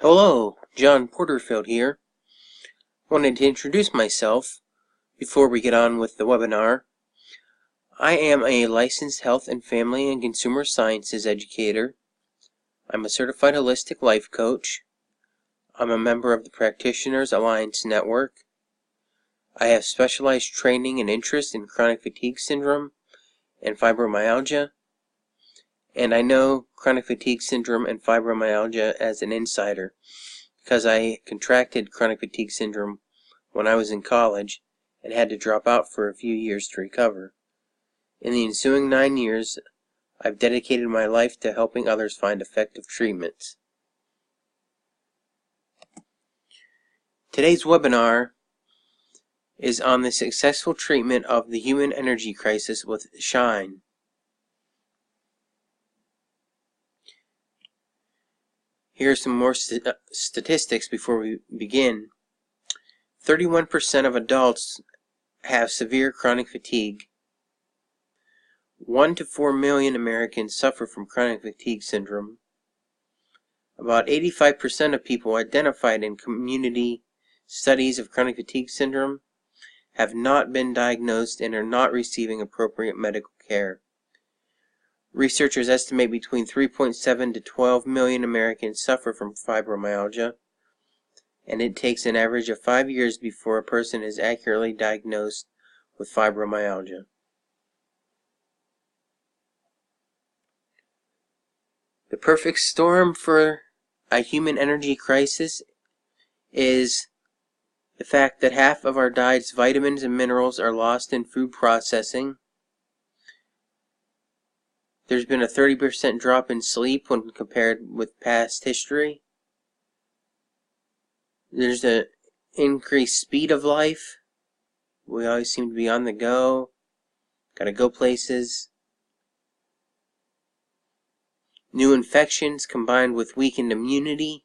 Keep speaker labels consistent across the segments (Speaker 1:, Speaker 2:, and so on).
Speaker 1: Hello, John Porterfield here. Wanted to introduce myself before we get on with the webinar. I am a licensed health and family and consumer sciences educator. I'm a certified holistic life coach. I'm a member of the Practitioners Alliance Network. I have specialized training and interest in chronic fatigue syndrome and fibromyalgia. And I know chronic fatigue syndrome and fibromyalgia as an insider, because I contracted chronic fatigue syndrome when I was in college and had to drop out for a few years to recover. In the ensuing 9 years, I've dedicated my life to helping others find effective treatments. Today's webinar is on the successful treatment of the human energy crisis with S.H.I.N.E. Here are some more statistics before we begin. 31% of adults have severe chronic fatigue. 1 to 4 million Americans suffer from chronic fatigue syndrome. About 85% of people identified in community studies of chronic fatigue syndrome have not been diagnosed and are not receiving appropriate medical care. Researchers estimate between 3.7 to 12 million Americans suffer from fibromyalgia, and it takes an average of 5 years before a person is accurately diagnosed with fibromyalgia. The perfect storm for a human energy crisis is the fact that half of our diet's vitamins and minerals are lost in food processing. There's been a 30% drop in sleep when compared with past history. There's an increased speed of life. We always seem to be on the go. Gotta go places. New infections combined with weakened immunity.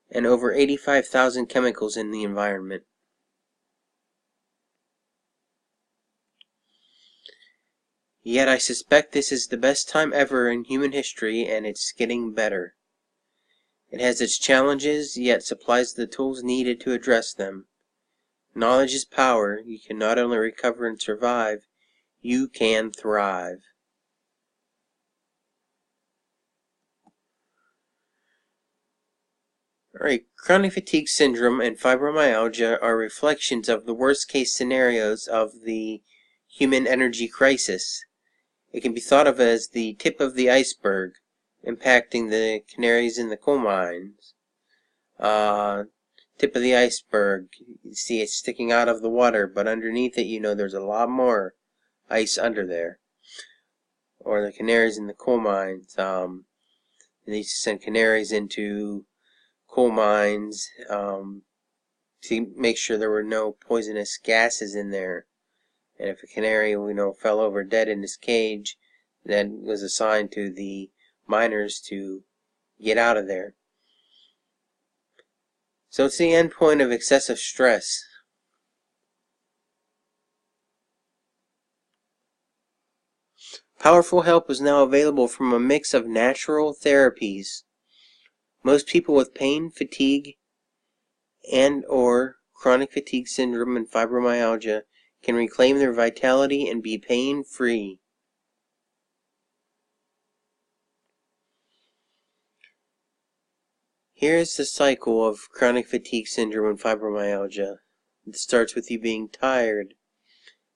Speaker 1: And over 85,000 chemicals in the environment. Yet I suspect this is the best time ever in human history, and it's getting better. It has its challenges, yet supplies the tools needed to address them. Knowledge is power. You can not only recover and survive, you can thrive. Alright, chronic fatigue syndrome and fibromyalgia are reflections of the worst-case scenarios of the human energy crisis. It can be thought of as the tip of the iceberg, impacting the canaries in the coal mines. Tip of the iceberg, you see it sticking out of the water, but underneath it you know there's a lot more ice under there. Or the canaries in the coal mines. They used to send canaries into coal mines to make sure there were no poisonous gases in there. And if a canary, fell over dead in his cage, then was assigned to the miners to get out of there. So it's the end point of excessive stress. Powerful help is now available from a mix of natural therapies. Most people with pain, fatigue, and/or chronic fatigue syndrome and fibromyalgia can reclaim their vitality and be pain-free. Here's the cycle of chronic fatigue syndrome and fibromyalgia. It starts with you being tired,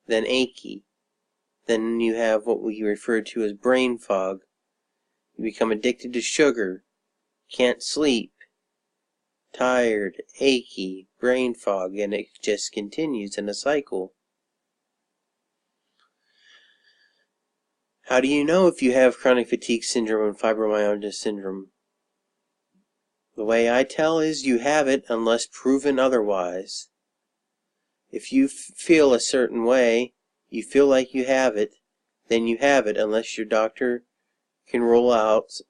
Speaker 1: then achy. Then you have what we refer to as brain fog. You become addicted to sugar, can't sleep, tired, achy, brain fog, and it just continues in a cycle. How do you know if you have chronic fatigue syndrome and fibromyalgia syndrome? The way I tell is you have it unless proven otherwise. If you feel a certain way, you feel like you have it, then you have it unless your doctor can rule out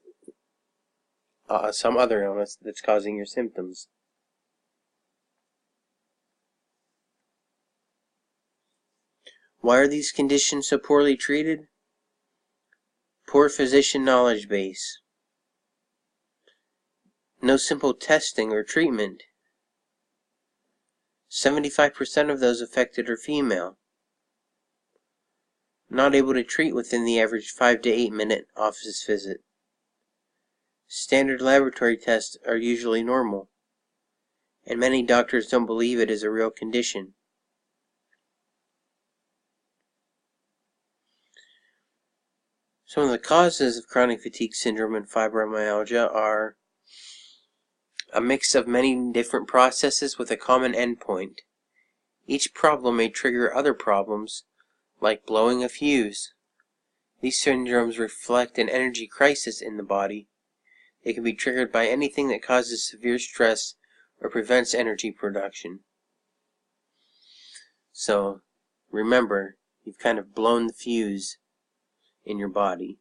Speaker 1: some other illness that's causing your symptoms. Why are these conditions so poorly treated? Poor physician knowledge base. No simple testing or treatment. 75% of those affected are female. Not able to treat within the average 5 to 8 minute office visit. Standard laboratory tests are usually normal, and many doctors don't believe it is a real condition. Some of the causes of chronic fatigue syndrome and fibromyalgia are a mix of many different processes with a common endpoint. Each problem may trigger other problems, like blowing a fuse. These syndromes reflect an energy crisis in the body. They can be triggered by anything that causes severe stress or prevents energy production. So, remember, you've kind of blown the fuse in your body.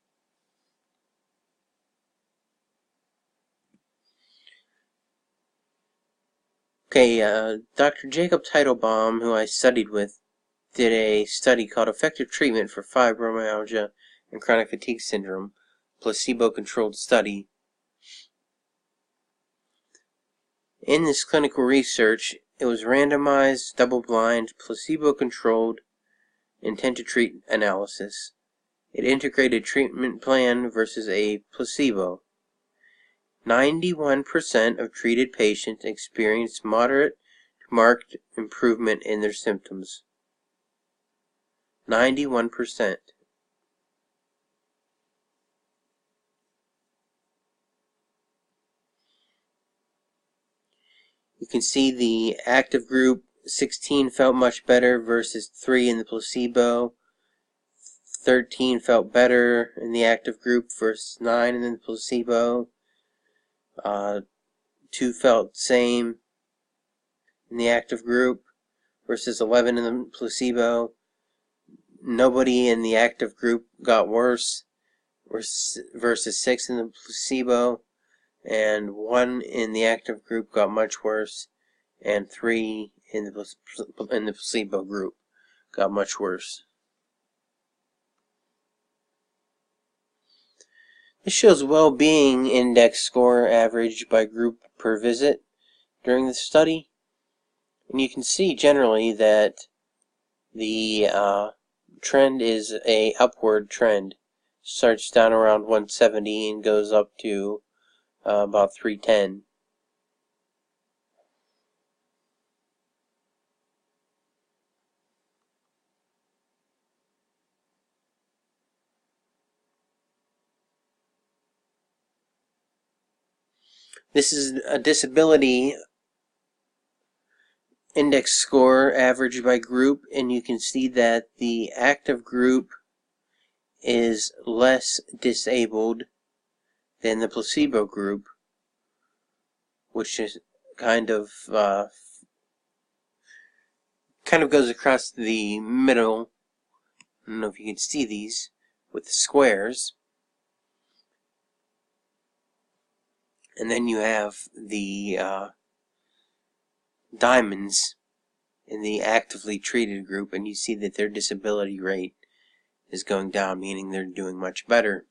Speaker 1: Okay, Dr. Jacob Teitelbaum, who I studied with, did a study called Effective Treatment for Fibromyalgia and Chronic Fatigue Syndrome, placebo-controlled study. In this clinical research, it was randomized, double-blind, placebo-controlled, intent-to-treat analysis. It integrated treatment plan versus a placebo. 91% of treated patients experienced moderate to marked improvement in their symptoms. 91%. You can see the active group, 16 felt much better versus 3 in the placebo. 13 felt better in the active group versus 9 in the placebo. 2 felt same in the active group versus 11 in the placebo. Nobody in the active group got worse versus 6 in the placebo. And 1 in the active group got much worse, and 3 in the placebo group got much worse. This shows well-being index score averaged by group per visit during the study, and you can see generally that the trend is a upward trend. Starts down around 170 and goes up to about 310. This is a disability index score averaged by group, and you can see that the active group is less disabled than the placebo group, which is kind of goes across the middle. I don't know if you can see these with the squares. And then you have the diamonds in the actively treated group, and you see that their disability rate is going down, meaning they're doing much better.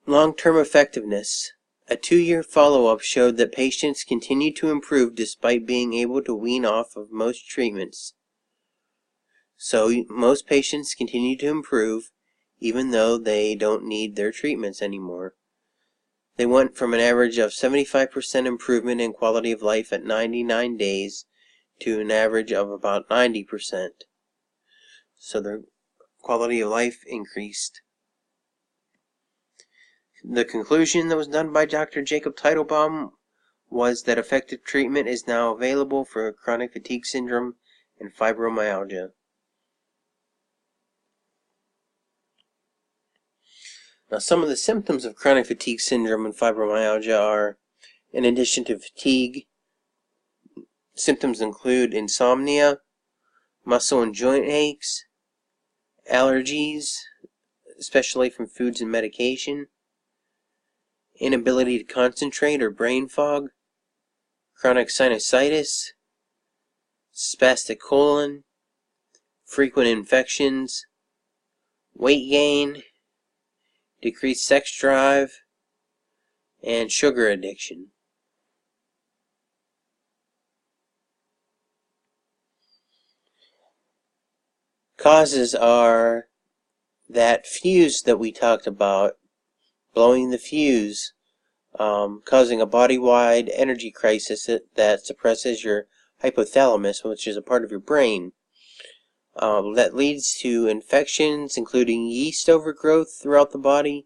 Speaker 1: Long-term effectiveness. A 2-year follow-up showed that patients continued to improve despite being able to wean off of most treatments. So most patients continue to improve even though they don't need their treatments anymore. They went from an average of 75% improvement in quality of life at 99 days to an average of about 90%. So their quality of life increased. The conclusion that was done by Dr. Jacob Teitelbaum was that effective treatment is now available for chronic fatigue syndrome and fibromyalgia. Now, some of the symptoms of chronic fatigue syndrome and fibromyalgia are, in addition to fatigue, symptoms include insomnia, muscle and joint aches, allergies, especially from foods and medication, inability to concentrate or brain fog, chronic sinusitis, spastic colon, frequent infections, weight gain, decreased sex drive, and sugar addiction. Causes are that fuse that we talked about, blowing the fuse, causing a body-wide energy crisis that suppresses your hypothalamus, which is a part of your brain. That leads to infections, including yeast overgrowth throughout the body,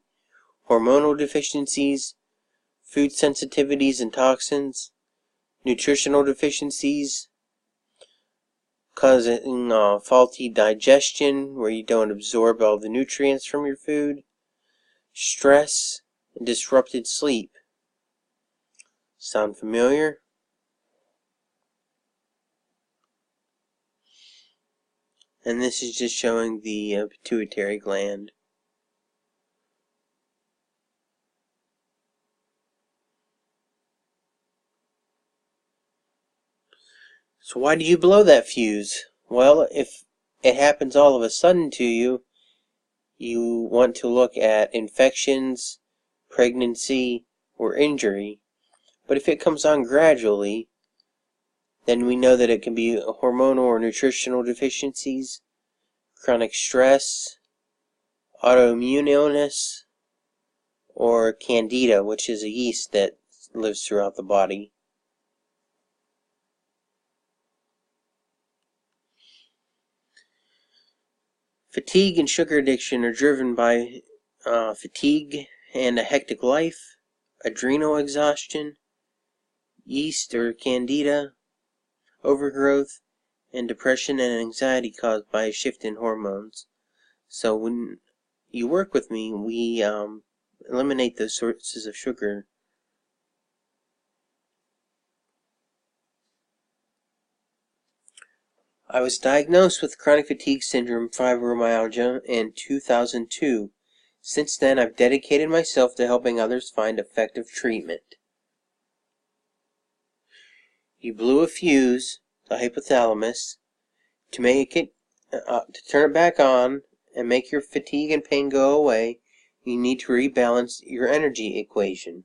Speaker 1: hormonal deficiencies, food sensitivities and toxins, nutritional deficiencies, causing faulty digestion where you don't absorb all the nutrients from your food, stress, and disrupted sleep. Sound familiar? And this is just showing the pituitary gland. So why do you blow that fuse? Well, if it happens all of a sudden to you, you want to look at infections, pregnancy, or injury. But if it comes on gradually, then we know that it can be hormonal or nutritional deficiencies, chronic stress, autoimmune illness, or candida, which is a yeast that lives throughout the body. Fatigue and sugar addiction are driven by fatigue and a hectic life, adrenal exhaustion, yeast or candida overgrowth, and depression and anxiety caused by a shift in hormones. So when you work with me, we eliminate those sources of sugar. I was diagnosed with chronic fatigue syndrome fibromyalgia in 2002. Since then, I've dedicated myself to helping others find effective treatment. You blew a fuse, the hypothalamus, to make it, to turn it back on and make your fatigue and pain go away. You need to rebalance your energy equation.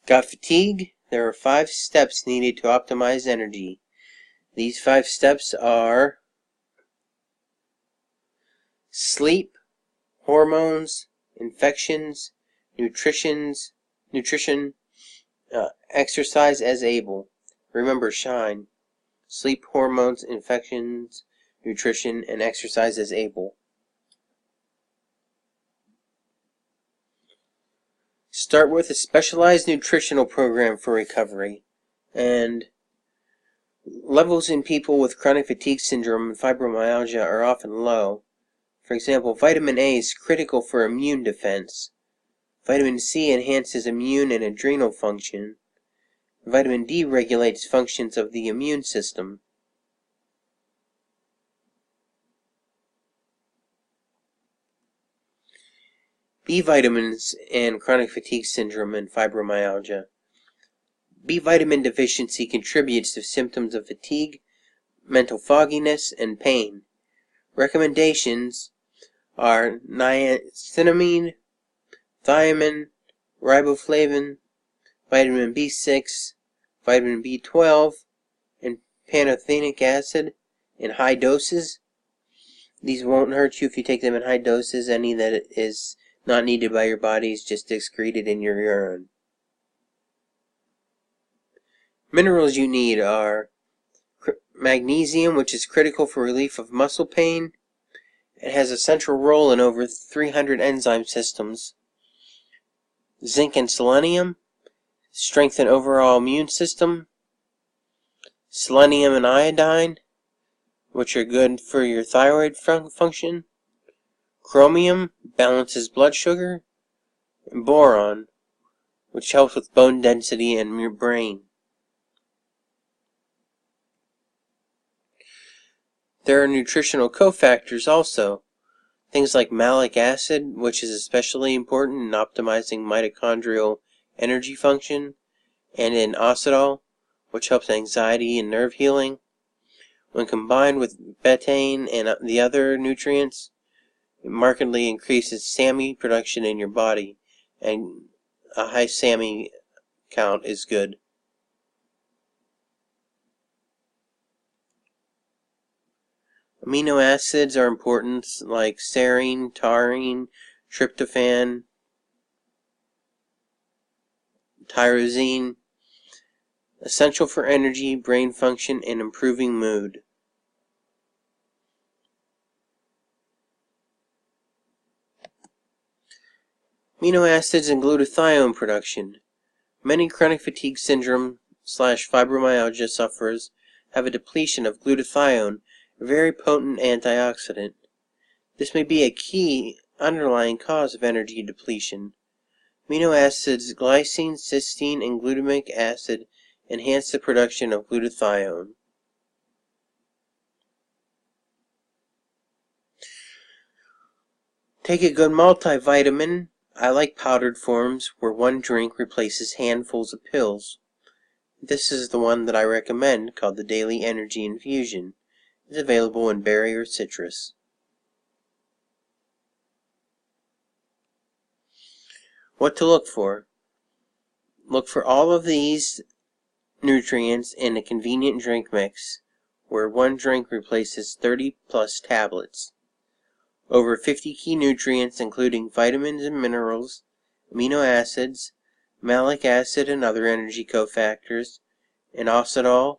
Speaker 1: Got fatigue? There are 5 steps needed to optimize energy. These 5 steps are sleep, hormones, infections, nutrition, exercise as able. Remember S.H.I.N.E. Sleep, hormones, infections, nutrition, and exercise as able. Start with a specialized nutritional program for recovery. And levels in people with chronic fatigue syndrome and fibromyalgia are often low. For example, vitamin A is critical for immune defense. Vitamin C enhances immune and adrenal function. Vitamin D regulates functions of the immune system. B vitamins and chronic fatigue syndrome and fibromyalgia. B vitamin deficiency contributes to symptoms of fatigue, mental fogginess, and pain. Recommendations are niacinamide, thiamine, riboflavin, vitamin B6, vitamin B12, and pantothenic acid in high doses. These won't hurt you if you take them in high doses. Any that is not needed by your body is just excreted in your urine. Minerals you need are magnesium, which is critical for relief of muscle pain. It has a central role in over 300 enzyme systems. Zinc and selenium strengthen overall immune system. Selenium and iodine, which are good for your thyroid function. Chromium balances blood sugar. And boron, which helps with bone density in your brain. There are nutritional cofactors also. Things like malic acid, which is especially important in optimizing mitochondrial energy function, and inositol, which helps anxiety and nerve healing. When combined with betaine and the other nutrients, it markedly increases SAMe production in your body, and a high SAMe count is good. Amino acids are important, like serine, taurine, tryptophan, tyrosine, essential for energy, brain function, and improving mood. Amino acids and glutathione production. Many chronic fatigue syndrome / fibromyalgia sufferers have a depletion of glutathione, a very potent antioxidant. This may be a key underlying cause of energy depletion. Amino acids glycine, cysteine, and glutamic acid enhance the production of glutathione. Take a good multivitamin. I like powdered forms where one drink replaces handfuls of pills. This is the one that I recommend, called the Daily Energy Infusion. It's available in berry or citrus. What to look for? Look for all of these nutrients in a convenient drink mix, where one drink replaces 30 plus tablets. Over 50 key nutrients including vitamins and minerals, amino acids, malic acid and other energy cofactors, inositol,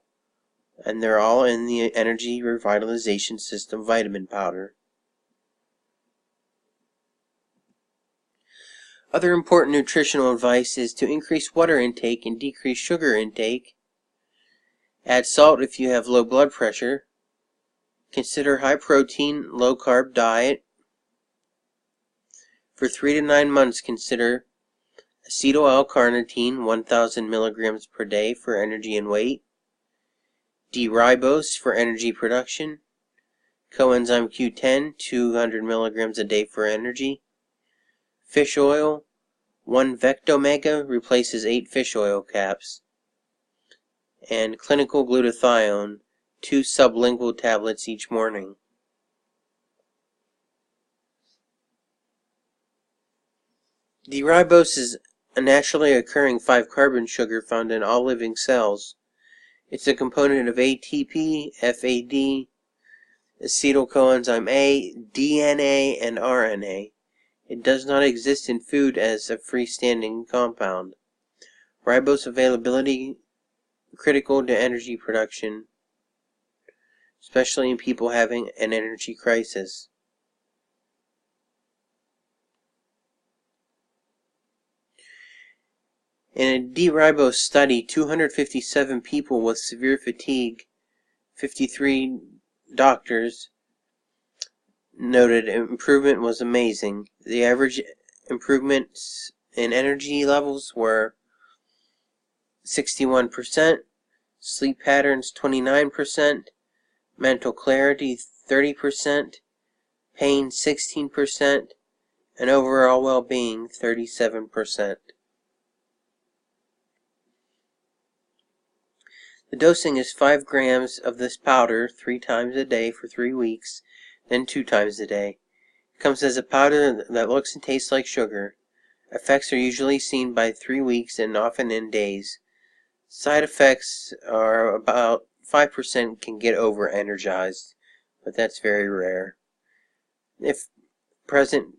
Speaker 1: and they're all in the Energy Revitalization System vitamin powder. Other important nutritional advice is to increase water intake and decrease sugar intake. Add salt if you have low blood pressure. Consider high protein, low carb diet. For 3 to 9 months, consider acetyl L-carnitine 1000 milligrams per day for energy and weight, D-ribose for energy production, coenzyme Q10 200 milligrams a day for energy, fish oil 1 vectomega replaces 8 fish oil caps, and clinical glutathione 2 sublingual tablets each morning. D-ribose is a naturally occurring 5-carbon sugar found in all living cells. It's a component of ATP, FAD, acetyl coenzyme A, DNA, and RNA. It does not exist in food as a freestanding compound. Ribose availability critical to energy production, especially in people having an energy crisis. In a D-ribose study, 257 people with severe fatigue, 53 doctors noted improvement was amazing. The average improvements in energy levels were 61%, sleep patterns 29%, mental clarity 30%, pain 16%, and overall well-being 37%. The dosing is 5 grams of this powder 3 times a day for 3 weeks, then 2 times a day. It comes as a powder that looks and tastes like sugar. Effects are usually seen by 3 weeks and often in days. Side effects are about 5% can get over-energized, but that's very rare. If present,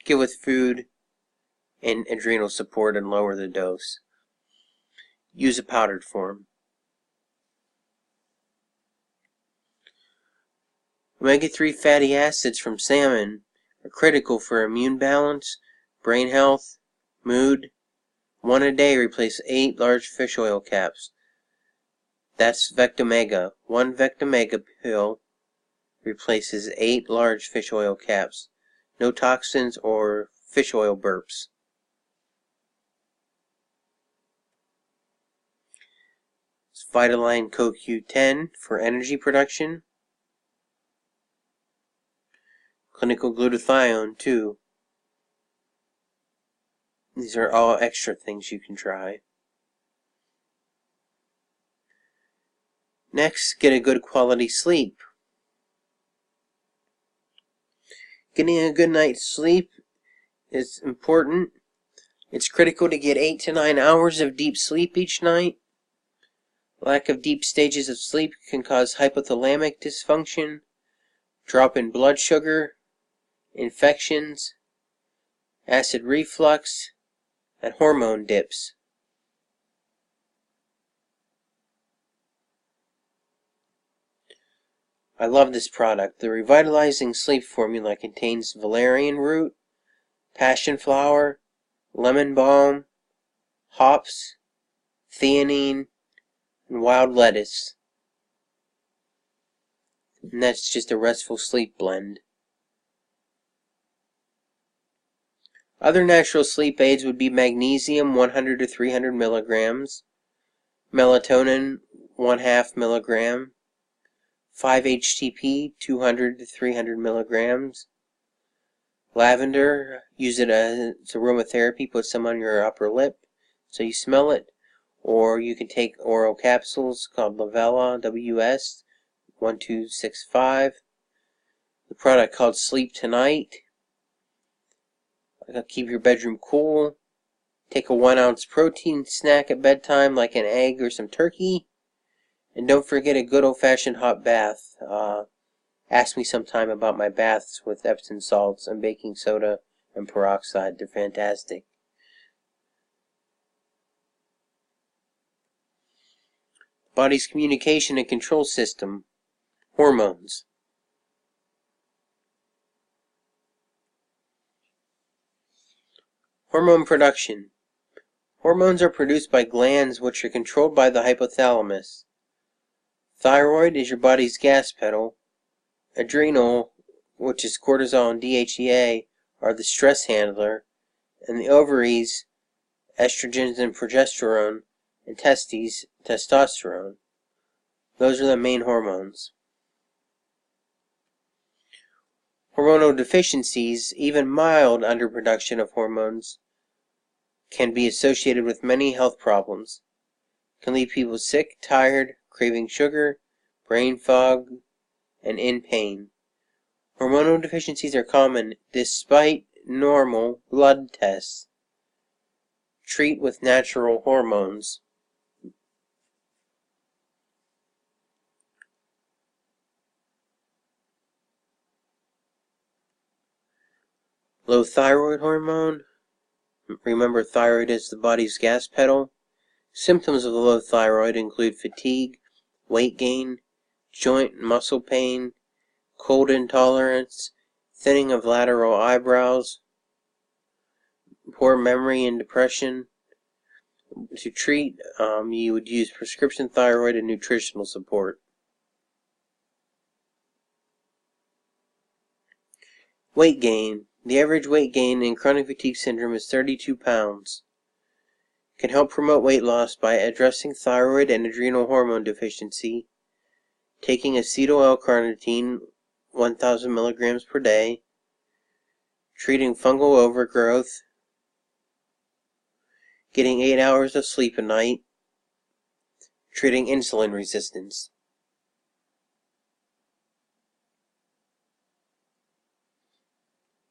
Speaker 1: get with food and adrenal support and lower the dose. Use a powdered form. Omega-3 fatty acids from salmon are critical for immune balance, brain health, mood. 1 a day replace 8 large fish oil caps. That's vectomega. 1 vectomega pill replaces 8 large fish oil caps. No toxins or fish oil burps. It's Vitaline CoQ10 for energy production. Clinical glutathione too. These are all extra things you can try. Next, get a good quality sleep. Getting a good night's sleep is important. It's critical to get 8 to 9 hours of deep sleep each night. Lack of deep stages of sleep can cause hypothalamic dysfunction, drop in blood sugar, infections, acid reflux, and hormone dips. I love this product. The revitalizing sleep formula contains valerian root, passion flower, lemon balm, hops, theanine, and wild lettuce. And that's just a restful sleep blend. Other natural sleep aids would be magnesium 100 to 300 milligrams, melatonin 1/2 milligram, 5-HTP 200 to 300 milligrams, lavender, use it as aromatherapy, put some on your upper lip so you smell it, or you can take oral capsules called Lavella WS 1265. The product called Sleep Tonight. Keep your bedroom cool. Take a 1-ounce protein snack at bedtime, like an egg or some turkey. And don't forget a good old-fashioned hot bath. Ask me sometime about my baths with Epsom salts and baking soda and peroxide. They're fantastic. Body's communication and control system. Hormones. Hormone production. Hormones are produced by glands which are controlled by the hypothalamus. Thyroid is your body's gas pedal. Adrenal, which is cortisol and DHEA, are the stress handler. And the ovaries, estrogens and progesterone, and testes, testosterone. Those are the main hormones. Hormonal deficiencies, even mild underproduction of hormones, can be associated with many health problems. Can leave people sick, tired, craving sugar, brain fog, and in pain. Hormonal deficiencies are common despite normal blood tests. Treat with natural hormones. Low thyroid hormone. Remember, thyroid is the body's gas pedal. Symptoms of the low thyroid include fatigue, weight gain, joint and muscle pain, cold intolerance, thinning of lateral eyebrows, poor memory, and depression. To treat, you would use prescription thyroid and nutritional support. Weight gain. The average weight gain in chronic fatigue syndrome is 32 pounds. Can help promote weight loss by addressing thyroid and adrenal hormone deficiency, taking acetyl L-carnitine 1,000 milligrams per day, treating fungal overgrowth, getting 8 hours of sleep a night, treating insulin resistance.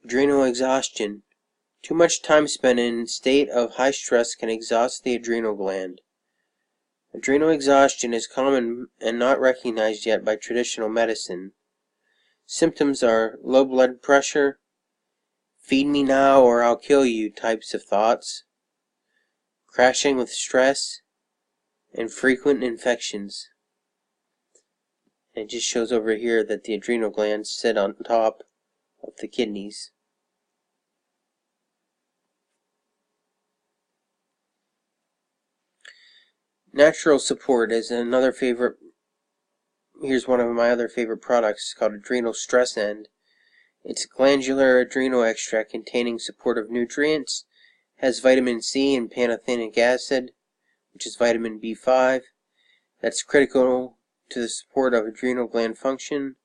Speaker 1: Adrenal exhaustion. Too much time spent in a state of high stress can exhaust the adrenal gland. Adrenal exhaustion is common and not recognized yet by traditional medicine. Symptoms are low blood pressure, feed me now or I'll kill you types of thoughts, crashing with stress, and frequent infections. And it just shows over here that the adrenal glands sit on top of the kidneys. Natural support is another favorite. Here's one of my other favorite products called Adrenal Stress End. It's a glandular adrenal extract containing supportive nutrients, has vitamin C and pantothenic acid, which is vitamin B5. That's critical to the support of adrenal gland function.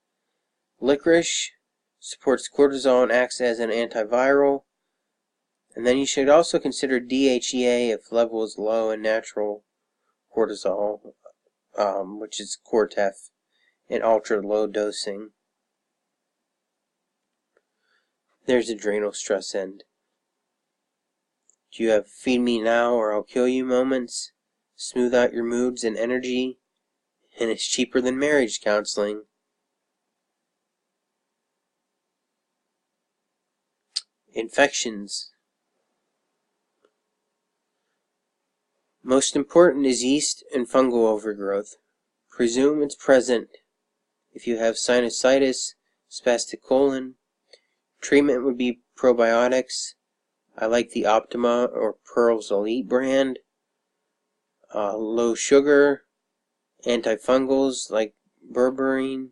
Speaker 1: Licorice supports cortisol and acts as an antiviral. And then you should also consider DHEA if level is low in natural cortisol which is Cortef, in ultra low dosing. There's adrenal stress end. Do you have feed me now or I'll kill you moments? Smooth out your moods and energy, and it's cheaper than marriage counseling. Infections. Most important is yeast and fungal overgrowth. Presume it's present. If you have sinusitis, spastic colon, treatment would be probiotics. I like the Optima or Pearls Elite brand. Low sugar, antifungals like berberine,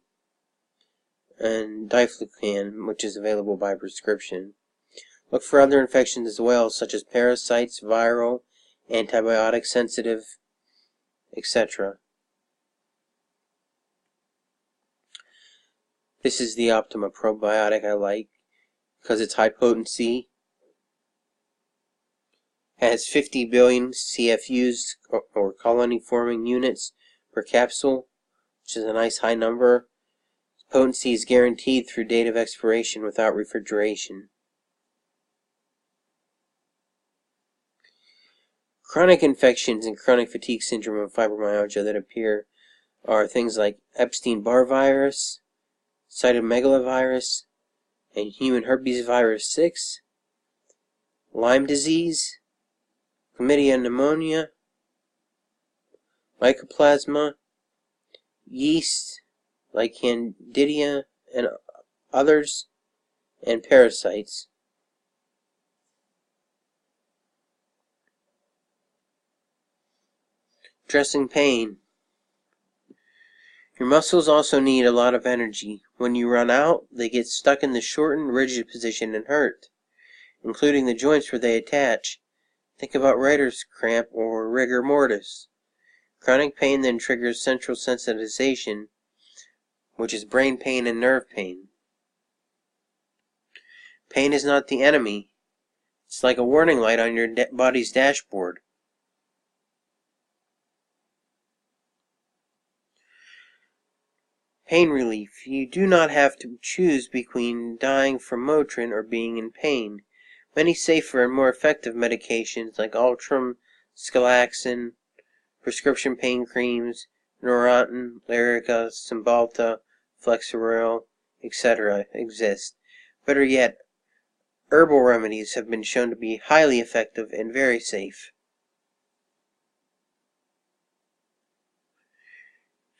Speaker 1: and diflucan, which is available by prescription. Look for other infections as well, such as parasites, viral, antibiotic sensitive, etc. This is the Optima probiotic I like because it's high potency. Has 50 billion CFUs or colony forming units per capsule, which is a nice high number. Potency is guaranteed through date of expiration without refrigeration. Chronic infections and chronic fatigue syndrome and fibromyalgia that appear are things like Epstein-Barr virus, cytomegalovirus, and human herpes virus 6, Lyme disease, chlamydia pneumonia, mycoplasma, yeast like Candida and others, and parasites. Addressing pain. Your muscles also need a lot of energy. When you run out, they get stuck in the shortened, rigid position and hurt, including the joints where they attach. Think about writer's cramp or rigor mortis. Chronic pain then triggers central sensitization, which is brain pain and nerve pain. Pain is not the enemy. It's like a warning light on your body's dashboard. Pain relief. You do not have to choose between dying from Motrin or being in pain. Many safer and more effective medications like Ultram, Scalaxin, prescription pain creams, Neurontin, Lyrica, Cymbalta, Flexeril, etc. exist. Better yet, herbal remedies have been shown to be highly effective and very safe.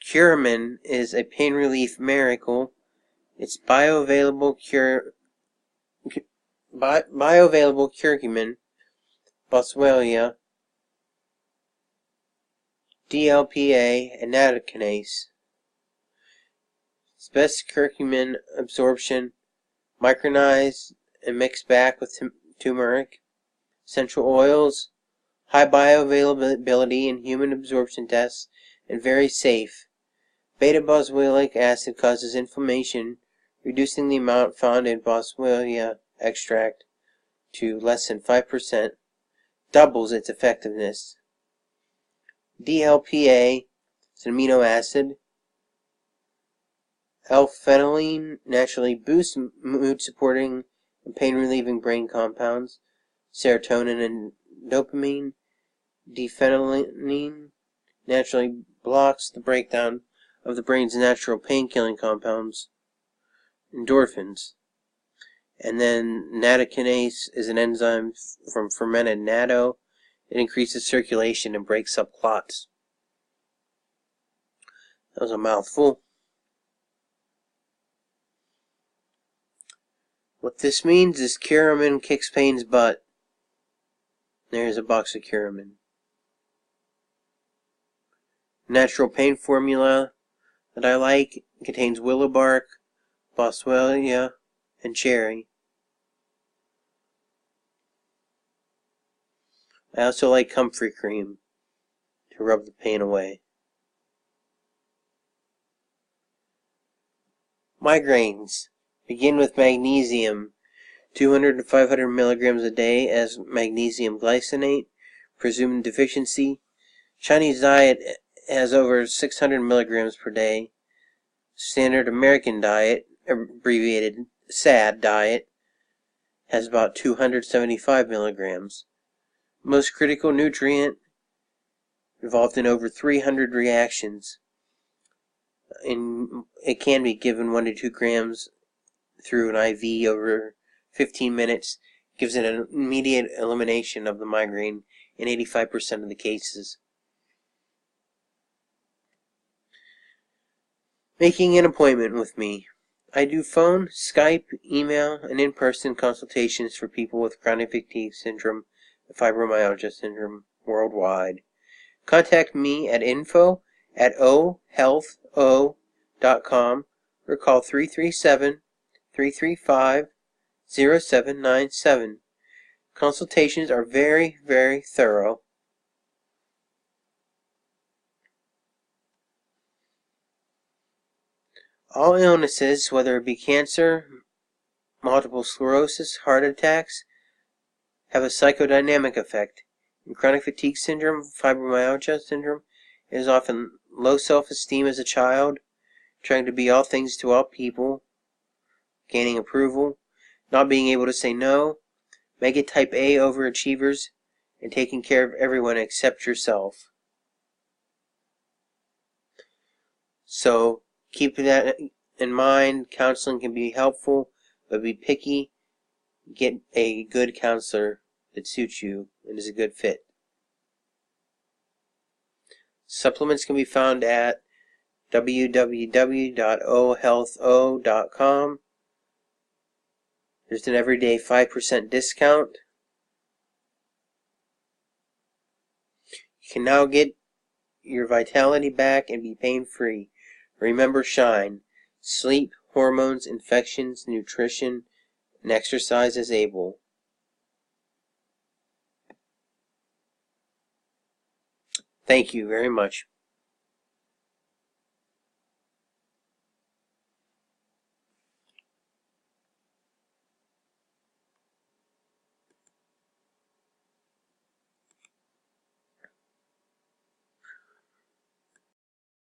Speaker 1: Curamin is a pain relief miracle. It's bioavailable curcumin, boswellia, DLPA, and nattokinase. It's best curcumin absorption, micronized and mixed back with turmeric. Essential oils, high bioavailability in human absorption tests, and very safe. Beta-boswellic acid causes inflammation, reducing the amount found in boswellia extract to less than 5%, doubles its effectiveness. DLPA is an amino acid. L-phenylalanine naturally boosts mood-supporting and pain-relieving brain compounds, serotonin and dopamine. D-phenylalanine naturally blocks the breakdown of the brain's natural pain-killing compounds, endorphins. And then nattokinase is an enzyme from fermented natto. It increases circulation and breaks up clots. That was a mouthful. What this means is Curamin kicks pain's butt. There's a box of Curamin. Natural pain formula that I like contains willow bark, boswellia, and cherry. I also like comfrey cream to rub the pain away. Migraines. Begin with magnesium, 200 to 500 milligrams a day as magnesium glycinate. Presumed deficiency. Chinese diet has over 600 milligrams per day. Standard American diet, abbreviated SAD diet, has about 275 milligrams. Most critical nutrient involved in over 300 reactions. It can be given 1 to 2 grams through an IV over 15 minutes. Gives it an immediate elimination of the migraine in 85% of the cases. Making an appointment with me. I do phone, Skype, email, and in-person consultations for people with chronic fatigue syndrome and fibromyalgia syndrome worldwide. Contact me at info@ohealtho.com or call 337-335-0797. Consultations are very, very thorough. All illnesses, whether it be cancer, multiple sclerosis, heart attacks, have a psychodynamic effect. In chronic fatigue syndrome, fibromyalgia syndrome, it is often low self-esteem as a child, trying to be all things to all people, gaining approval, not being able to say no, mega type A overachievers, and taking care of everyone except yourself. So keep that in mind. Counseling can be helpful, but be picky. Get a good counselor that suits you and is a good fit. Supplements can be found at www.ohealtho.com. There's an everyday 5% discount. You can now get your vitality back and be pain-free. Remember S.H.I.N.E. Sleep, hormones, infections, nutrition, and exercise as able. Thank you very much.